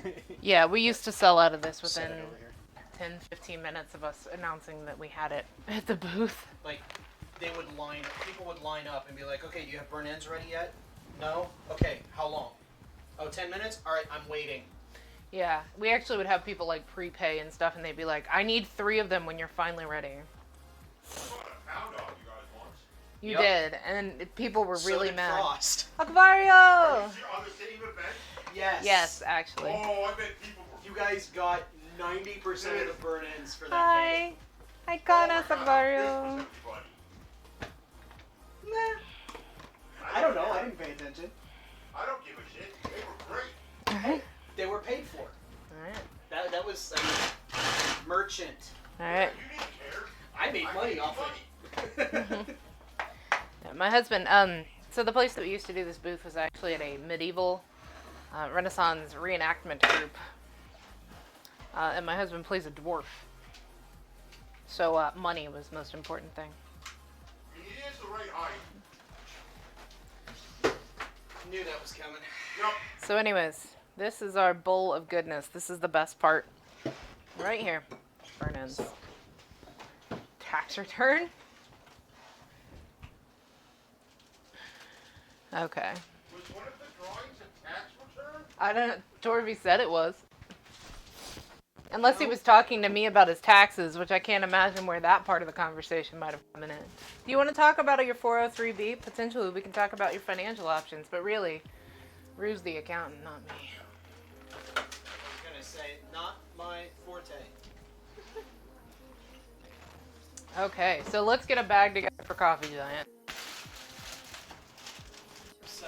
there. Yeah, we used to sell out of this Set within it over here. 10, 15 minutes of us announcing that we had it at the booth. Like, people would line up and be like, okay, do you have burn ends ready yet? No? Okay, how long? Oh, 10 minutes? All right, I'm waiting. Yeah, we actually would have people like prepay and stuff, and they'd be like, I need 3 of them when you're finally ready. I bought a pound off you guys once. You Yep. did, and people were So really did mad. Frost. Akvario! On the same event? Yes. Yes, actually. Oh, I bet people were. You guys got 90% of the burn ends for that Hi. Hi, Connor, Akvario. day. I don't know. I didn't pay attention. I don't give a shit. They were great. Alright. They were paid for. That was merchant. Alright. You didn't care. I made money off it. Yeah, my husband, so the place that we used to do this booth was actually at a medieval Renaissance reenactment group. And my husband plays a dwarf. So money was the most important thing. He is the right height. Knew that was coming. Yep. So anyways, this is our bowl of goodness. This is the best part. Right here. Burn ends. Tax return. Okay. Was one of the drawings a tax return? I don't know. Torby said it was. Unless he was talking to me about his taxes, which I can't imagine where that part of the conversation might have come in. Do you want to talk about your 403B? Potentially, we can talk about your financial options, but really, Rue's the accountant, not me. I was gonna say, not my forte. Okay, so let's get a bag together for Coffee Giant. So.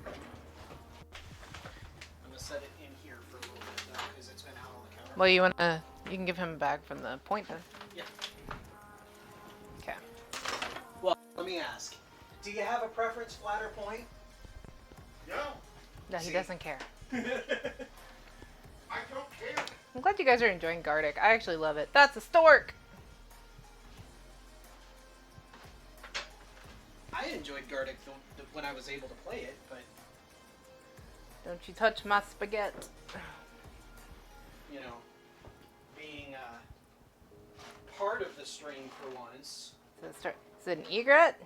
I'm gonna set it in here for a little bit though, because it's been out on the counter. Well, you can give him a bag from the point then. Yeah. Okay. Well, let me ask. Do you have a preference, flat or point? No. No, he See? doesn't care. I don't care. I'm glad you guys are enjoying Gardic. I actually love it. That's a stork! I enjoyed Gardic when I was able to play it, but, Don't you touch my spaghetti. you know, being part of the string for once. Is it an egret?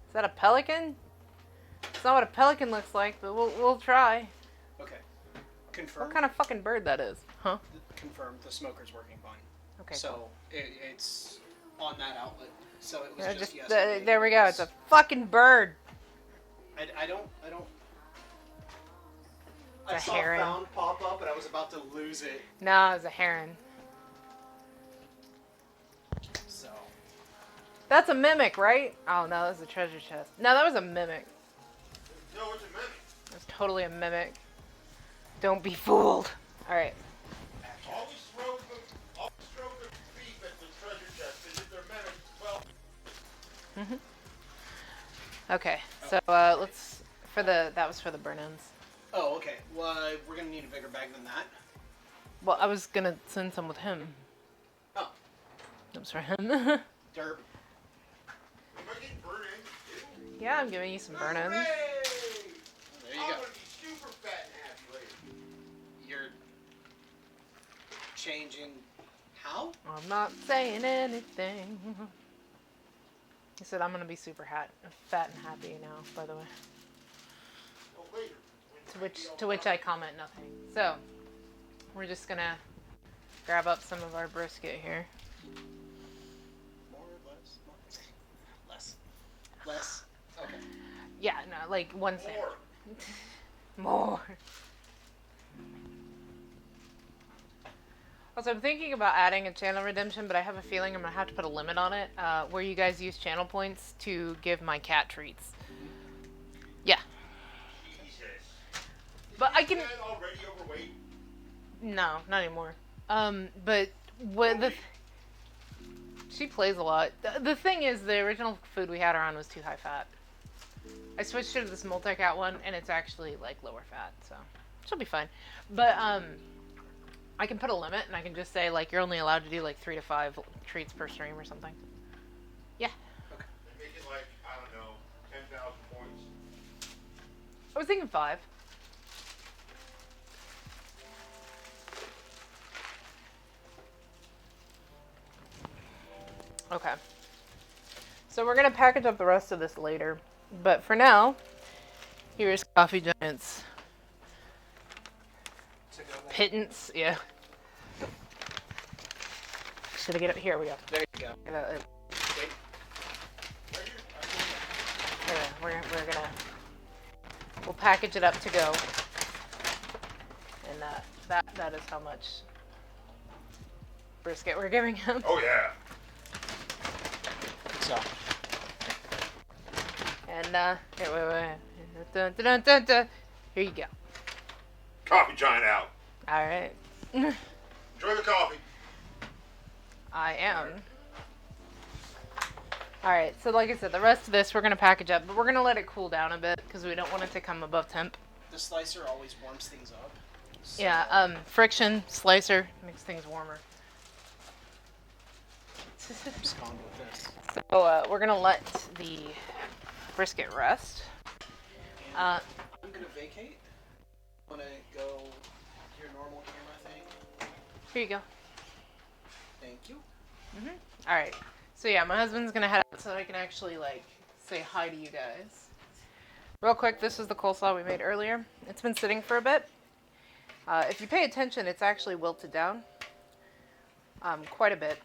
Is that a pelican? It's not what a pelican looks like, but we'll try. Okay. Confirmed. What kind of fucking bird that is? Huh? Confirmed. The smoker's working fine. Okay. So it's on that outlet. So it was Yeah, just just yesterday. there we go. It's a fucking bird. I don't. It's I a saw heron. found pop up, and I was about to lose it. No, it's a heron. So That's a mimic, right? Oh no, that's a treasure chest. No, that was a mimic. No, it's a mimic. That's totally a mimic. Don't be fooled. All right. Always throw the thief at the treasure chest, because if they're mimics, well, Okay, so let's that was for the burn-ins. Oh, okay. Well, we're gonna need a bigger bag than that. Well, I was gonna send some with him. Oh, That was for him. derp. Am I getting burned in? Yeah, I'm giving you some burn-ins. There you I'm go. gonna be super fat and happy later. You're changing how? I'm not saying anything. He said I'm gonna be super fat and happy now. By the way, Oh, later. to which I comment nothing. So we're just gonna grab up some of our brisket here. More or less? More. Less. Less. Okay. Yeah, no, like one sandwich. More. More. Also, I'm thinking about adding a channel redemption, but I have a feeling I'm going to have to put a limit on it, where you guys use channel points to give my cat treats. Yeah. Jesus. But I Is can... that already overweight? No, not anymore. But what she plays a lot. The thing is, the original food we had her on was too high fat. I switched her to this multi-cat one, and it's actually, like, lower fat, so she'll be fine. But, I can put a limit, and I can just say, like, you're only allowed to do, like, 3 to 5 treats per stream or something. Yeah. Okay. Make it like, I don't know, 10,000 points. I was thinking 5. Okay. So we're going to package up the rest of this later. But for now, here's Coffee Giant's pittance. Yeah. Should I get up? Here we go. There you go. We'll package it up to go. And that is how much brisket we're giving him. Oh, yeah. So. And, here, wait. Dun, dun, dun, dun, dun. Here you go. Coffee giant out. Alright. Enjoy the coffee. I am. Alright, so like I said, the rest of this we're going to package up, but we're going to let it cool down a bit because we don't want it to come above temp. The slicer always warms things up. So. Yeah, friction, slicer, makes things warmer. I'm just going with this. So we're going to let the brisket rest. I'm going to vacate. I'm going to go your normal camera thing. Here you go. Thank you. Alright, so yeah, my husband's going to head out so I can actually, like, say hi to you guys. Real quick, this is the coleslaw we made earlier. It's been sitting for a bit. If you pay attention, it's actually wilted down. Quite a bit.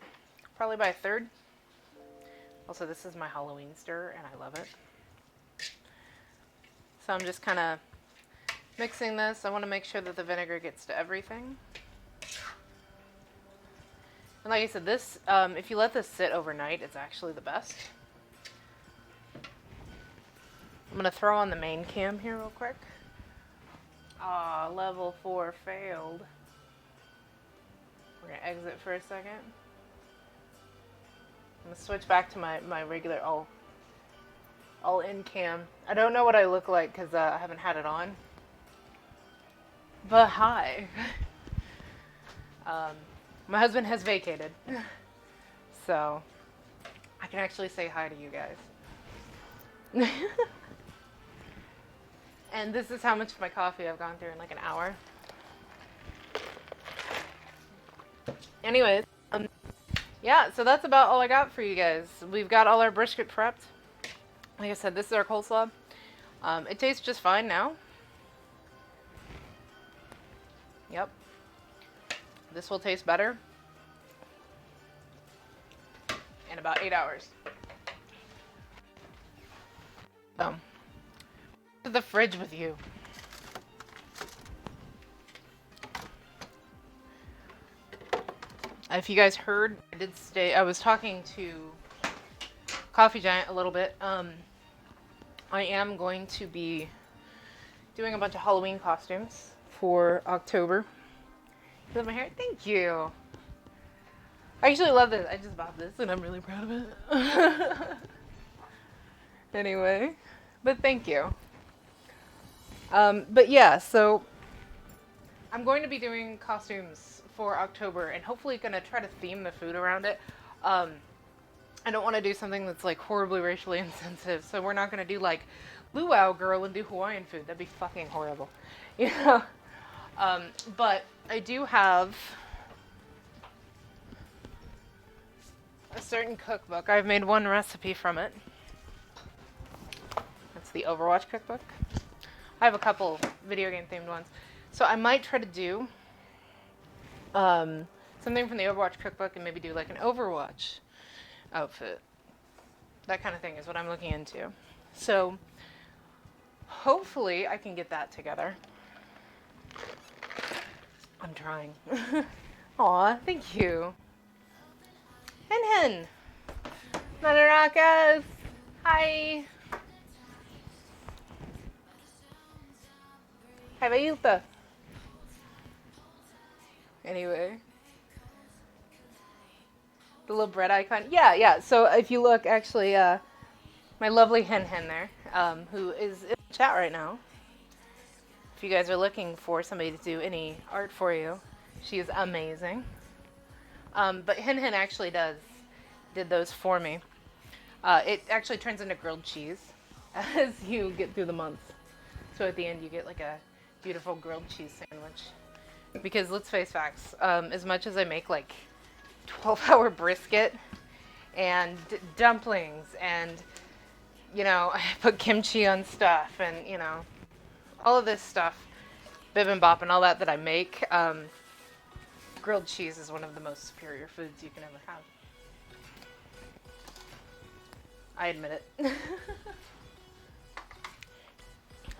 Probably by a third. Also, this is my Halloween stir, and I love it. So I'm just kind of mixing this. I want to make sure that the vinegar gets to everything. And like I said, this, if you let this sit overnight, it's actually the best. I'm going to throw on the main cam here real quick. Ah, level 4 failed. We're going to exit for a second. I'm going to switch back to my regular all in cam. I don't know what I look like because I haven't had it on. But hi. My husband has vacated. So I can actually say hi to you guys. And this is how much of my coffee I've gone through in like an hour. Anyways, yeah, so that's about all I got for you guys. We've got all our brisket prepped. Like I said, this is our coleslaw. It tastes just fine now. Yep. This will taste better in about 8 hours. So, to the fridge with you. If you guys heard, I was talking to Coffee Giant a little bit. I am going to be doing a bunch of Halloween costumes for October. You love my hair? Thank you. I actually love this. I just bought this and I'm really proud of it. Anyway, but thank you. But yeah, so I'm going to be doing costumes for October and hopefully gonna try to theme the food around it. Um, I don't want to do something that's like horribly racially insensitive, so we're not gonna do like luau girl and do Hawaiian food. That'd be fucking horrible, you know. Um, but I do have a certain cookbook. I've made one recipe from it. That's the Overwatch cookbook. I have a couple video game themed ones. So I might try to do something from the Overwatch cookbook and maybe do like an Overwatch outfit. That kind of thing is what I'm looking into. So hopefully I can get that together. I'm trying. Aw, thank you. Hen Hen. Manarakas. Hi. Hi, Bayuta. Anyway. The little bread icon. Yeah. So if you look, actually, my lovely Hen Hen there, who is in the chat right now. If you guys are looking for somebody to do any art for you, she is amazing. But Hen Hen actually did those for me. It actually turns into grilled cheese as you get through the month. So at the end you get like a beautiful grilled cheese sandwich. Because let's face facts, as much as I make like 12-hour brisket and dumplings and, you know, I put kimchi on stuff and, you know, all of this stuff, bibimbap and all that I make, grilled cheese is one of the most superior foods you can ever have. I admit it.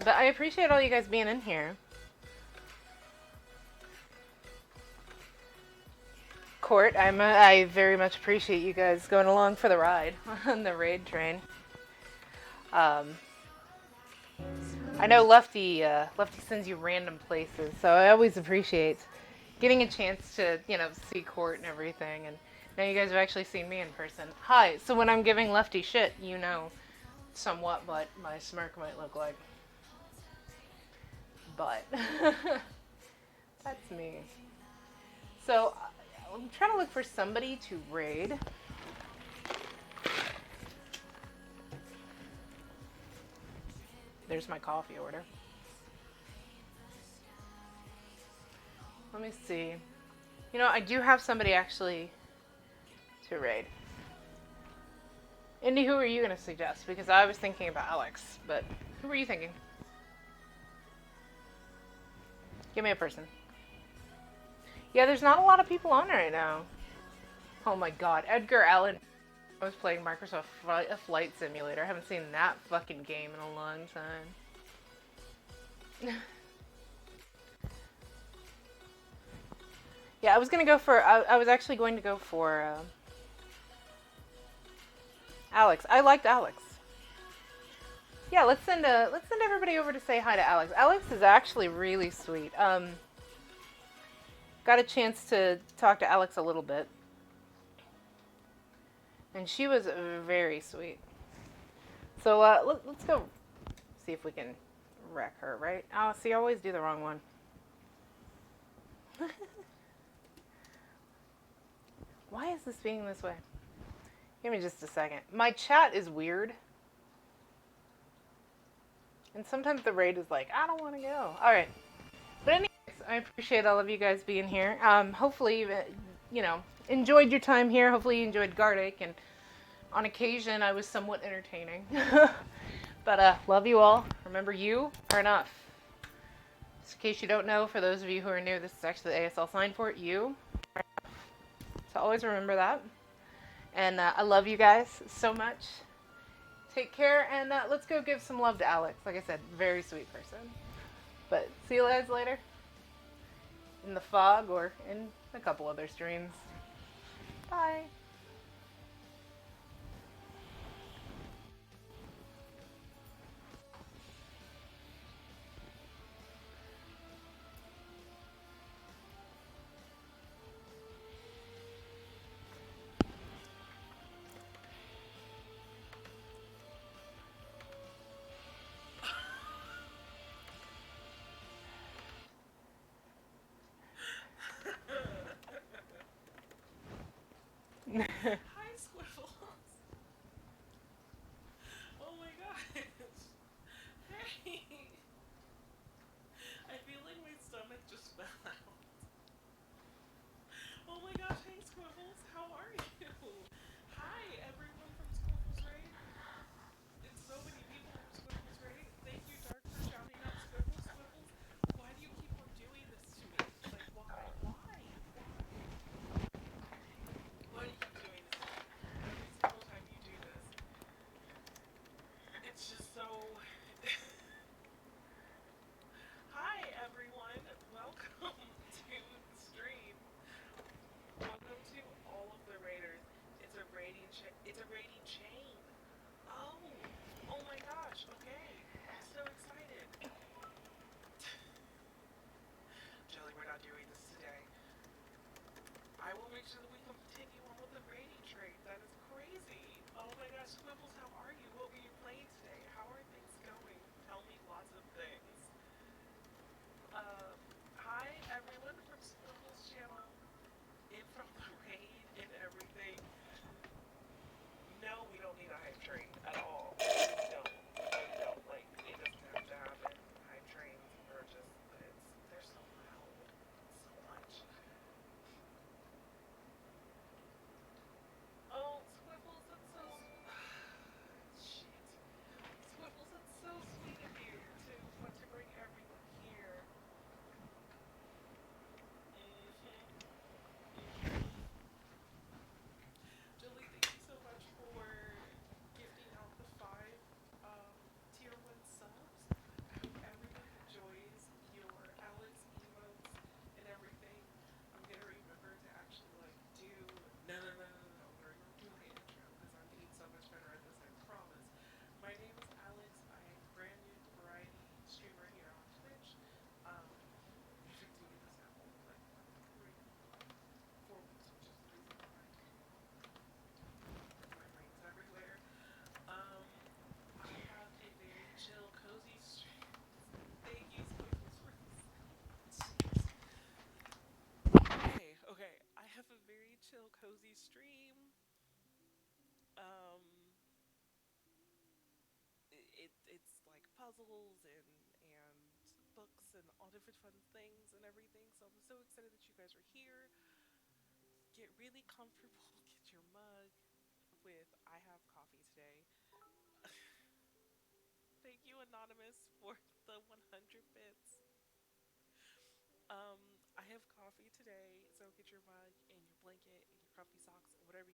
But I appreciate all you guys being in here. Court, I very much appreciate you guys going along for the ride on the raid train. I know Lefty sends you random places, so I always appreciate getting a chance to, you know, see Court and everything. And now you guys have actually seen me in person. Hi. So when I'm giving Lefty shit, you know somewhat what my smirk might look like. But that's me. So I'm trying to look for somebody to raid. There's my coffee order. Let me see. You know, I do have somebody actually to raid. Indy, who are you going to suggest? Because I was thinking about Alex, but who were you thinking? Give me a person. Yeah, there's not a lot of people on right now. Oh my god, Edgar Allan. I was playing Microsoft Flight Simulator. I haven't seen that fucking game in a long time. Yeah, I was gonna go for. I was actually going to go for Alex. I liked Alex. Yeah, let's send everybody over to say hi to Alex. Alex is actually really sweet. Got a chance to talk to Alex a little bit. And she was very sweet. So let's go see if we can wreck her, right? Oh, see, I always do the wrong one. Why is this being this way? Give me just a second. My chat is weird. And sometimes the raid is like, I don't want to go. Alright. But anyways, I appreciate all of you guys being here. Hopefully, you know, enjoyed your time here. Hopefully you enjoyed Gardic. And on occasion, I was somewhat entertaining. But love you all. Remember, you are enough. Just in case you don't know, for those of you who are new, this is actually the ASL sign for it. You are enough. So always remember that. And I love you guys so much. Take care, and let's go give some love to Alex. Like I said, very sweet person. But see you guys later. In the fog or in a couple other streams. Bye. Hi, Squiffles. Oh my gosh. Hey. I feel like my stomach just fell out. Oh my gosh. Hey, Squiffles. How are you? Hi, everyone from Squiffles Raid. It's so many people from Squiffles Raid. Thank you, Dark, for shouting out Squiffles. Squiffles, why do you keep on doing this to me? Like, why? Why? Why? Why do you keep doing this to me? Every single time you do this, it's just so. Hi, everyone. Welcome to the stream. Welcome to all of the raiders. It's a raiding chain. Oh, oh my gosh. Okay, I'm so excited. Jelly, we're not doing this today. I will make sure that we continue on with the raiding trade. That is crazy. Oh my gosh, Squibbles, how are you? What were you playing today? How are things going? Tell me lots of things. Hi everyone from Squibbles channel and from the raid and everything. No, we don't need a hype train at all. We don't. We don't. Like, it doesn't have to happen. Hype trains are just, they're so loud. So much. Oh, Squiffles, that's so shit. Squiffles, that's so sweet of you to want to bring everyone here. Mhm. Mhm. Jolie, thank you so much for gifting out the 5 tier 1 subs. I hope everyone enjoys your Alex emotes and everything. I'm gonna remember to actually like do no. I'm gonna remember to do my intro because I'm getting so much better at this. I promise. My name is Alex. I am a brand new variety streamer here on Twitch. Um, we've been doing this now only like what 4 weeks, which is the reason why my brain's everywhere. Um, I have a very chill, cozy stream. Thank you, Squiffles, for this. Jeez. Okay. I have a very chill, cozy stream. Um, it's like puzzles and books and all different fun things and everything. So I'm so excited that you guys are here. Get really comfortable. Get your mug with I have coffee today. Thank you, Anonymous, for the 100 bits. I have coffee today, so get your mug and your blanket and your comfy socks and whatever